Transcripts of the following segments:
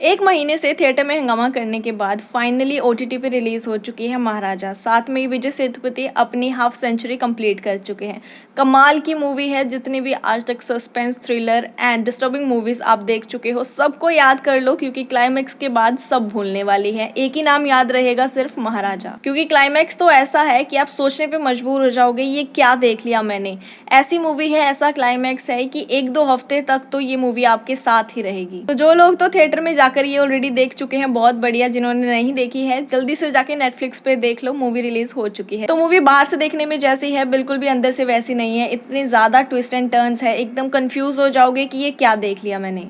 एक महीने से थिएटर में हंगामा करने के बाद फाइनली ओटीटी पे रिलीज हो चुकी है महाराजा। साथ में ही विजय सेतुपति अपनी हाफ सेंचुरी कंप्लीट कर चुके हैं। कमाल की मूवी है। जितनी भी आज तक suspense, thriller and disturbing movies आप देख चुके हो सबको याद कर लो, क्योंकि क्लाइमैक्स के बाद सब भूलने वाली है। एक ही नाम याद रहेगा, सिर्फ महाराजा। क्योंकि क्लाइमैक्स तो ऐसा है कि आप सोचने पे मजबूर हो जाओगे, ये क्या देख लिया मैंने। ऐसी मूवी है, ऐसा क्लाइमैक्स है कि 1-2 हफ्ते तक तो ये मूवी आपके साथ ही रहेगी। तो जो लोग तो थिएटर में जाकर ये ऑलरेडी देख चुके हैं, बहुत बढ़िया। जिन्होंने नहीं देखी है जल्दी से जाके नेटफ्लिक्स पे देख लो, मूवी रिलीज हो चुकी है। तो मूवी बाहर से देखने में जैसी है बिल्कुल भी अंदर से वैसी नहीं है। इतनी ज्यादा ट्विस्ट एंड टर्न्स है, एकदम कंफ्यूज हो जाओगे कि ये क्या देख लिया मैंने।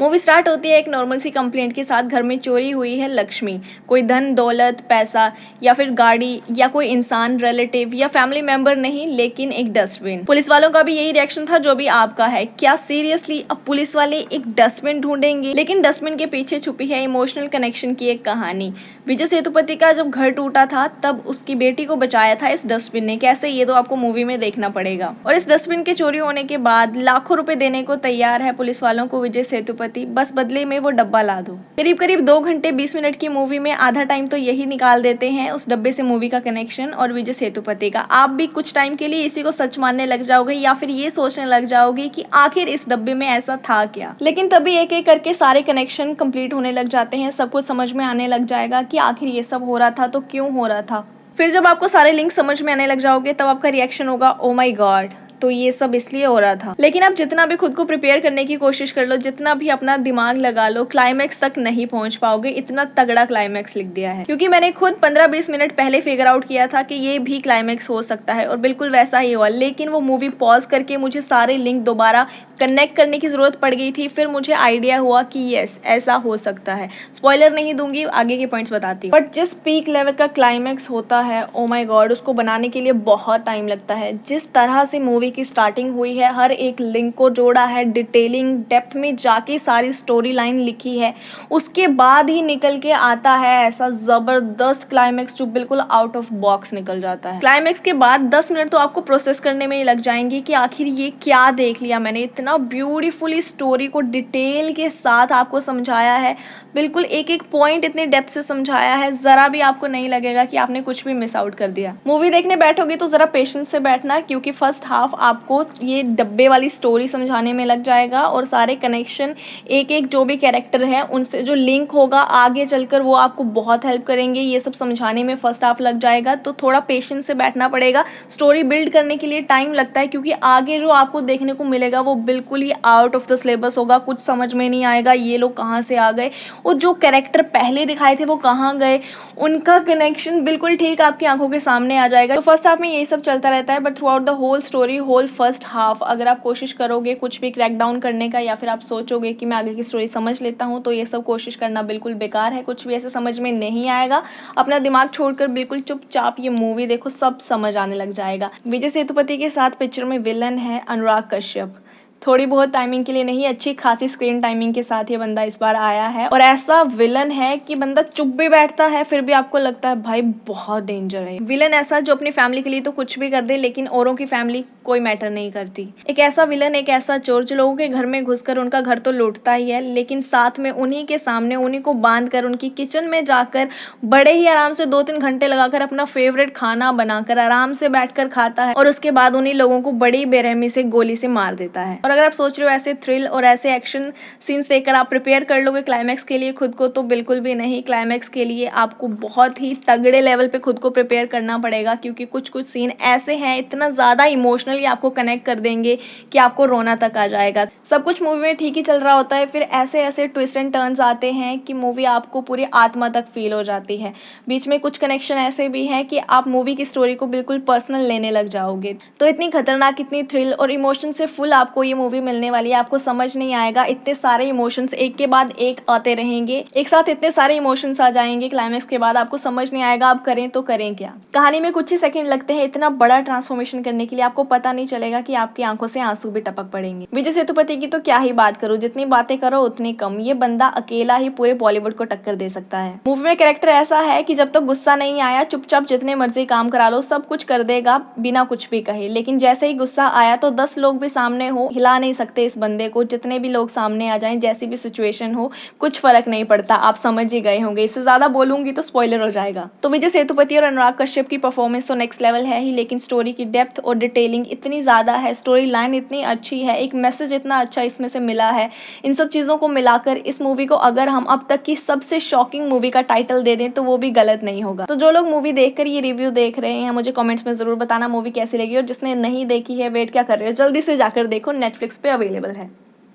मूवी स्टार्ट होती है एक नॉर्मल सी कंप्लेंट के साथ। घर में चोरी हुई है लक्ष्मी। कोई धन दौलत, पैसा या फिर गाड़ी या कोई इंसान, रिलेटिव या फैमिली मेंबर नहीं, लेकिन एक डस्टबिन। पुलिस वालों का भी यही रिएक्शन था जो भी आपका है। क्या सीरियसली अब पुलिस वाले एक डस्टबिन ढूंढेंगे? लेकिन डस्टबिन के पीछे छुपी है इमोशनल कनेक्शन की एक कहानी। विजय सेतुपति का जब घर टूटा था तब उसकी बेटी को बचाया था इस डस्टबिन ने। कैसे, ये तो आपको मूवी में देखना पड़ेगा। और इस डस्टबिन के चोरी होने के बाद लाखों रुपए देने को तैयार है पुलिस वालों को विजय सेतुपति, बस बदले में वो डब्बा ला दो। करीब करीब 2 घंटे 20 मिनट की मूवी में आधा टाइम तो यही निकाल देते हैं उस डब्बे से मूवी का कनेक्शन और विजय सेतुपति का। आप भी कुछ टाइम के लिए इसी को सच मानने लग जाओगे या फिर ये सोचने लग जाओगे कि आखिर इस डब्बे में ऐसा था क्या। लेकिन तभी एक एक करके सारे कनेक्शन कंप्लीट होने लग जाते हैं। सब कुछ समझ में आने लग जाएगा कि आखिर ये सब हो रहा था तो क्यों हो रहा था। फिर जब आपको सारे लिंक समझ में आने लग जाओगे तब आपका रिएक्शन होगा, ओ माई गॉड, तो ये सब इसलिए हो रहा था। लेकिन आप जितना भी खुद को प्रिपेयर करने की कोशिश कर लो, जितना भी अपना दिमाग लगा लो, क्लाइमैक्स तक नहीं पहुंच पाओगे। इतना तगड़ा क्लाइमैक्स लिख दिया है। क्योंकि मैंने खुद 15-20 मिनट पहले फिगर आउट किया था कि ये भी क्लाइमैक्स हो सकता है और बिल्कुल वैसा ही हुआ। लेकिन वो मूवी पॉज करके मुझे सारे लिंक दोबारा कनेक्ट करने की जरूरत पड़ गई थी। फिर मुझे आइडिया हुआ कि यस, ऐसा हो सकता है। स्पॉइलर नहीं दूंगी, आगे के पॉइंट्स बताती हूँ। बट जिस पीक लेवल का क्लाइमैक्स होता है, ओ माय गॉड, उसको बनाने के लिए बहुत टाइम लगता है। जिस तरह से मूवी की स्टार्टिंग हुई है, हर एक लिंक को जोड़ा है, डिटेलिंग डेप्थ में जाके सारी स्टोरी लाइन लिखी है, उसके बाद ही निकल के आता है ऐसा जबरदस्त क्लाइमैक्स जो बिल्कुल आउट ऑफ बॉक्स निकल जाता है। क्लाइमैक्स के बाद 10 मिनट तो आपको प्रोसेस करने में ही लग जाएंगे कि आखिर ये क्या देख लिया मैंने। इतना ब्यूटीफुली स्टोरी को डिटेल के साथ आपको समझाया है, बिल्कुल एक एक पॉइंट इतनी डेप्थ से समझाया है, जरा भी आपको नहीं लगेगा कि आपने कुछ भी मिस आउट कर दिया। मूवी देखने बैठोगे तो जरा पेशेंस से बैठना, क्योंकि फर्स्ट हाफ आपको ये डब्बे वाली स्टोरी समझाने में लग जाएगा और सारे कनेक्शन, एक एक जो भी कैरेक्टर है उनसे जो लिंक होगा आगे चलकर वो आपको बहुत हेल्प करेंगे। ये सब समझाने में फर्स्ट हाफ लग जाएगा, तो थोड़ा पेशेंस से बैठना पड़ेगा। स्टोरी बिल्ड करने के लिए टाइम लगता है, क्योंकि आगे जो आपको देखने को मिलेगा वो बिल्कुल ही आउट ऑफ द सिलेबस होगा। कुछ समझ में नहीं आएगा ये लोग कहाँ से आ गए, और जो कैरेक्टर पहले दिखाए थे वो कहाँ गए, उनका कनेक्शन बिल्कुल ठीक आपकी आंखों के सामने आ जाएगा। तो फर्स्ट हाफ में यही सब चलता रहता है, but throughout the whole story, whole first half, अगर आप कोशिश करोगे कुछ भी क्रैक डाउन करने का या फिर आप सोचोगे कि मैं आगे की स्टोरी समझ लेता हूँ, तो ये सब कोशिश करना बिल्कुल बेकार है। कुछ भी ऐसे समझ में नहीं आएगा। अपना दिमाग छोड़कर बिल्कुल चुपचाप ये मूवी देखो, सब समझ आने लग जाएगा। विजय सेतुपति के साथ पिक्चर में विलन है अनुराग कश्यप। थोड़ी बहुत टाइमिंग के लिए नहीं, अच्छी खासी स्क्रीन टाइमिंग के साथ ये बंदा इस बार आया है, और ऐसा विलन है कि बंदा चुप भी बैठता है फिर भी आपको लगता है भाई बहुत डेंजर है। विलन ऐसा जो अपनी फैमिली के लिए तो कुछ भी कर दे, लेकिन औरों की फैमिली कोई मैटर नहीं करती। एक ऐसा विलन, एक ऐसा चोर जो लोगों के घर में घुसकर उनका घर तो लूटता ही है, लेकिन साथ में उन्हीं के सामने उन्हीं को बांध कर उनकी किचन में जाकर बड़े ही आराम से 2-3 घंटे लगाकर अपना फेवरेट खाना बनाकर आराम से बैठकर खाता है, और उसके बाद उन्हीं लोगों को बड़ी बेरहमी से गोली से मार देता है। और अगर आप सोच रहे हो ऐसे थ्रिल और ऐसे एक्शन सीन्स देखकर आप प्रिपेयर कर लोगे क्लाइमैक्स के लिए खुद को, तो बिल्कुल भी नहीं। क्लाइमैक्स के लिए आपको बहुत ही तगड़े लेवल पे खुद को प्रिपेयर करना पड़ेगा, क्योंकि कुछ कुछ सीन ऐसे हैं, इतना ज़्यादा इमोशनली आपको कनेक्ट कर देंगे कि आपको रोना तक आ जाएगा। सब कुछ मूवी में ठीक ही चल रहा होता है, फिर ऐसे ऐसे ट्विस्ट एंड टर्न्स आते हैं कि मूवी आपको पूरी आत्मा तक फील हो जाती है। बीच में कुछ कनेक्शन ऐसे भी हैं कि आप मूवी की स्टोरी को बिल्कुल पर्सनल लेने लग जाओगे। तो इतनी खतरनाक, इतनी थ्रिल और इमोशन से फुल आपको ये मूवी मिलने वाली है। आपको समझ नहीं आएगा, इतने सारे इमोशंस एक के बाद एक आते रहेंगे, एक साथ इतने सारे इमोशंस आ जाएंगे क्लाइमैक्स के बाद, आपको समझ नहीं आएगा आप करें तो करें क्या। कहानी में कुछ ही सेकंड लगते हैं इतना बड़ा ट्रांसफॉर्मेशन करने के लिए, आपको पता नहीं चलेगा कि आपकी आंखों से आंसू भी टपक पड़ेंगे। विजय सेतुपति की तो क्या ही बात करूं, जितनी बातें करो उतनी कम। ये बंदा अकेला ही पूरे बॉलीवुड को टक्कर दे सकता है। मूवी में कैरेक्टर ऐसा है कि जब तक गुस्सा नहीं आया चुपचाप जितने मर्जी काम करा लो, सब कुछ कर देगा बिना कुछ भी कहे, लेकिन जैसे ही गुस्सा आया तो 10 लोग भी सामने हो, हिला नहीं सकते इस बंदे को, जितने भी लोग सामने आ जाएं, जैसी भी सिचुएशन हो, कुछ फर्क नहीं पड़ता। आप समझ ही गए होंगे, इससे ज़्यादा बोलूंगी तो स्पॉइलर हो जाएगा। तो विजय सेतुपति और अनुराग कश्यप की परफॉर्मेंस तो नेक्स्ट लेवल है ही, लेकिन स्टोरी की डेप्थ और डिटेलिंग इतनी ज़्यादा है, स्टोरी लाइन इतनी अच्छी है, एक मैसेज इतना अच्छा इसमें से मिला है। इन सब चीज़ों को मिलाकर इस मूवी को अगर हम अब तक की सबसे शॉकिंग मूवी का टाइटल दे दें तो वो भी गलत नहीं होगा। तो जो लोग मूवी देखकर ये रिव्यू देख रहे हैं, मुझे कमेंट्स में ज़रूर बताना मूवी कैसी लगी, और जिसने नहीं देखी है वेट क्या कर रहे हो, जल्दी से जाकर देखो, नेटफ्लिक्स पे अवेलेबल है।